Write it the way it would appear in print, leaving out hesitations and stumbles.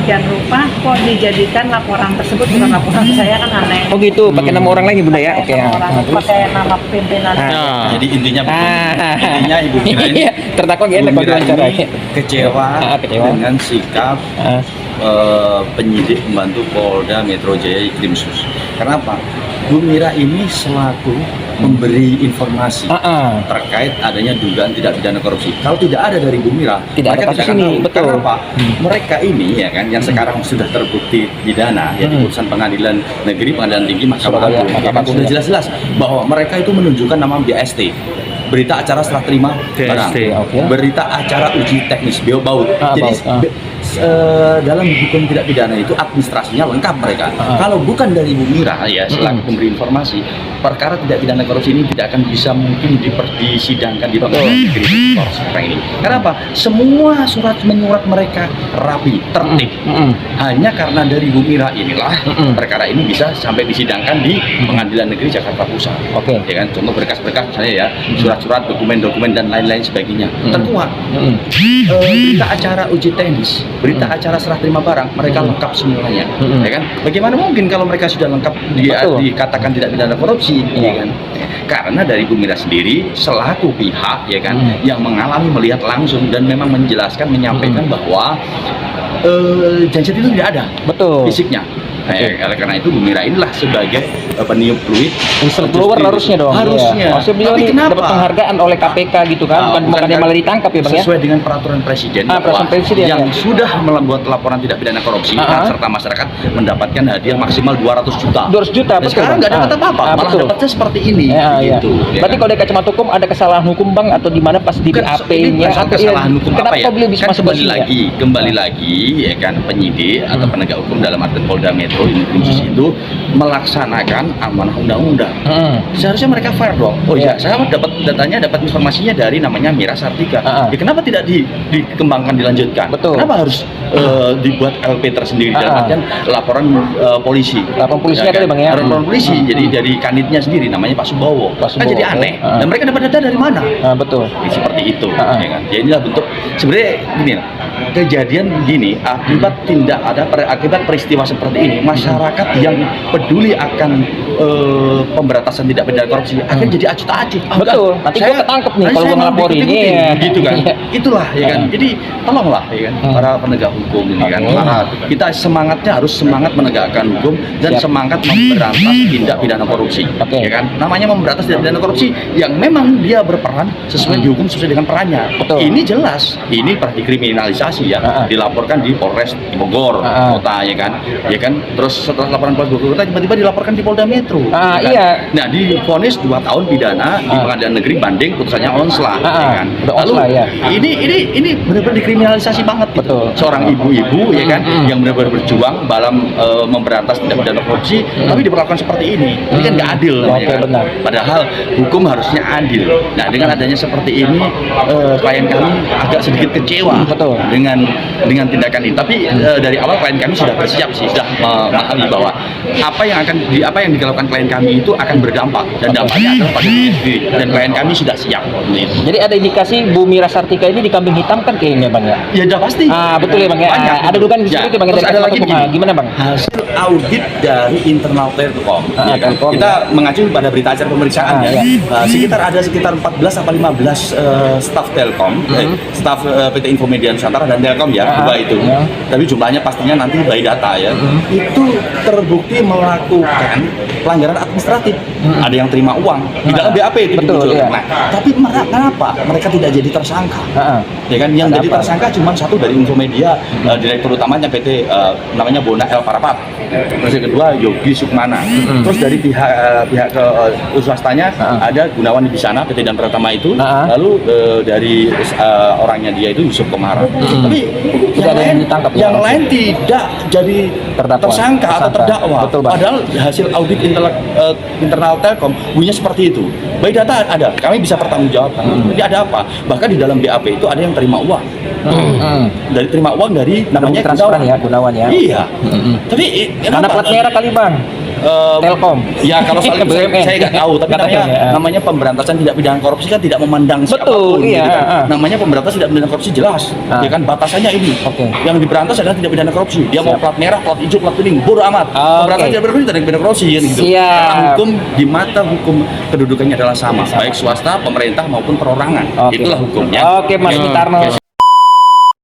sedemikian rupa kok dijadikan laporan tersebut bukan laporan saya, kan aneh. Oh gitu, pakai nama orang lain Bunda ya? Oke. Pakai nama pimpinan. Jadi intinya intinya Ibu Mira ini terdakwa gimana kalau diwawancara? kecewa Kecewa dengan sikap penyidik pembantu Polda Metro Jaya Krimsus. Kenapa? Bu Mira ini selaku memberi informasi terkait adanya dugaan tidak pidana korupsi. Kalau tidak ada dari Bu Mira, tidak ada kasus ini, betul. Kenapa? Mereka ini ya kan yang sekarang sudah terbukti pidana ya di putusan pengadilan negeri, pengadilan tinggi, Mahkamah Agung. Sudah jelas-jelas bahwa mereka itu menunjukkan nama BAST. Berita acara serah terima barang, berita acara uji teknis biobaut. Jadi dalam hukum tidak pidana itu administrasinya lengkap mereka. Kalau bukan dari Bu Mira ya selaku pemberi informasi, perkara tidak pidana korupsi ini tidak akan bisa mungkin disidangkan di pengadilan negeri sekarang ini. Kenapa? Semua surat menyurat mereka rapi, tertib. Hanya karena dari Bu Mira inilah perkara ini bisa sampai disidangkan di Pengadilan Negeri Jakarta Pusat. Ya kan, contoh berkas-berkas misalnya ya, surat-surat, dokumen-dokumen dan lain-lain sebagainya terkuat. Berita acara uji teknis, berita acara serah terima barang, mereka lengkap semuanya. Ya kan? Bagaimana mungkin kalau mereka sudah lengkap dikatakan tidak pidana korupsi, ya kan? Karena dari Bu Mira sendiri selaku pihak ya kan yang mengalami, melihat langsung dan memang menjelaskan, menyampaikan bahwa genset itu tidak ada fisiknya. Karena itu Bu Mira inilah sebagai peniup fluid whistleblower harusnya dong. Harusnya. Tapi kenapa dapat penghargaan oleh KPK gitu kan? Bukan malah ditangkap ya Bang ya? Sesuai dengan peraturan presiden, yang sudah membuat laporan tidak pidana korupsi serta masyarakat mendapatkan hadiah maksimal 200 juta. 200 juta. Nah, sekarang nggak dapat apa-apa, malah dapatnya seperti ini. Gitu. Berarti kalau dari kacamata hukum ada kesalahan hukum Bang, atau di mana pas di BAP-nya kesalahan hukum apa ya? Kan kembali lagi ya kan, penyidik atau penegak hukum dalam arti Polda Metro khusus itu melaksanakan amanah undang-undang. Seharusnya mereka fair dong. Oh iya, saya dapat datanya, dapat informasinya dari namanya Mira Sartika. Ya kenapa tidak dikembangkan, dilanjutkan? Kenapa harus dibuat LP tersendiri dalam artian laporan polisi? Laporan polisinya dari Bang ya? Laporan polisi. Jadi dari kanitnya sendiri namanya Pak Subowo. Kan jadi aneh. Dan mereka dapat data dari mana? Seperti itu. Ya kan? Jadi inilah bentuk sebenarnya gini. Kejadian begini akibat peristiwa seperti ini, masyarakat yang peduli akan pemberantasan tidak pidana korupsi akan jadi acuh tak acuh. Nanti gue ketangkep nih kalau gue ngelaporin ini. Gitu kan. Itulah ya kan. Jadi tolonglah ya kan para penegak hukum ini kan. Kita semangatnya harus semangat menegakkan hukum dan semangat memberantas tindak pidana korupsi. Ya kan. Namanya memberantas tindak pidana korupsi yang memang dia berperan sesuai dihukum sesuai dengan perannya. Ini jelas. Ini pernah dikriminalisasi ya, dilaporkan di Polres Bogor kota ya kan. Terus setelah laporan Polres Bogor kota tiba-tiba dilaporkan di Polda Metro. Nah, divonis 2 tahun pidana di Pengadilan Negeri banding putusannya onslah ya kan. Lalu ini benar-benar dikriminalisasi banget gitu. Seorang ibu-ibu ya kan yang benar-benar berjuang dalam memberantas tindak pidana korupsi tapi diperlakukan seperti ini. Ini kan nggak adil namanya. Padahal hukum harusnya adil. Nah, dengan adanya seperti ini klien kami agak sedikit kecewa dengan tindakan ini. Tapi dari awal klien kami sudah bersiap sih, sudah memahami bahwa apa yang dilakukan klien kami itu akan berdampak dan dampaknya adalah pada diri sendiri, dan klien kami sudah siap. Jadi ada indikasi Bu Mira Sartika ini dikambing hitam kan kayaknya Bang ya? Ya udah pasti. Betul ya Bang ya. Banyak. Ada dugaan di situ Bang. Terus ada lagi gimana Bang? Hasil audit dari internal Telkom. Kita mengacu pada berita acara pemeriksaan ya. Sekitar 14 atau 15 staf Telkom, staf PT Infomedia Nusantara dan Telkom ya, dua itu. Tapi jumlahnya pastinya nanti by data ya. Itu terbukti melakukan pelanggaran administratif. Ada yang terima uang di dalam BAP itu dimunculkan. Nah, tapi kenapa mereka tidak jadi tersangka? Ya kan, yang jadi tersangka cuma satu dari Infomedia, direktur utamanya PT namanya Bona El Parapat. Terus yang kedua Yogi Sukmana. Terus dari pihak swastanya ada Gunawan di sana, PT dan Pratama itu. Lalu dari orangnya dia itu Yusuf Komara. Tapi yang lain tidak jadi tersangka atau terdakwa. Padahal hasil audit internal Telkom bunyinya seperti itu. By data ada, kami bisa pertanggungjawabkan. Jadi ada apa? Bahkan di dalam BAP itu ada yang terima uang. Dari terima uang dari namanya Gunawan ya. Iya. Tapi karena plat merah kali Bang. Telkom. Ya kalau soal itu BUMN. saya nggak tahu, tapi Katakan, namanya, ya. namanya pemberantasan tidak pidana korupsi kan tidak memandang Betul, siapapun. iya, Gitu kan. ah. Namanya pemberantasan tidak pidana korupsi jelas, Ah. ya kan batasannya ini. Oke. Yang diberantas adalah tidak pidana korupsi. Dia mau Siap. plat merah, plat hijau, plat kuning, bodoh amat. Pemberantasan tidak pidana korupsi tidak pidana korupsi kan gitu. Siap. Karena hukum di mata hukum kedudukannya adalah sama, baik swasta, pemerintah maupun perorangan. Oke. Itulah hukumnya. Oke, Mas Sutarno. Oke,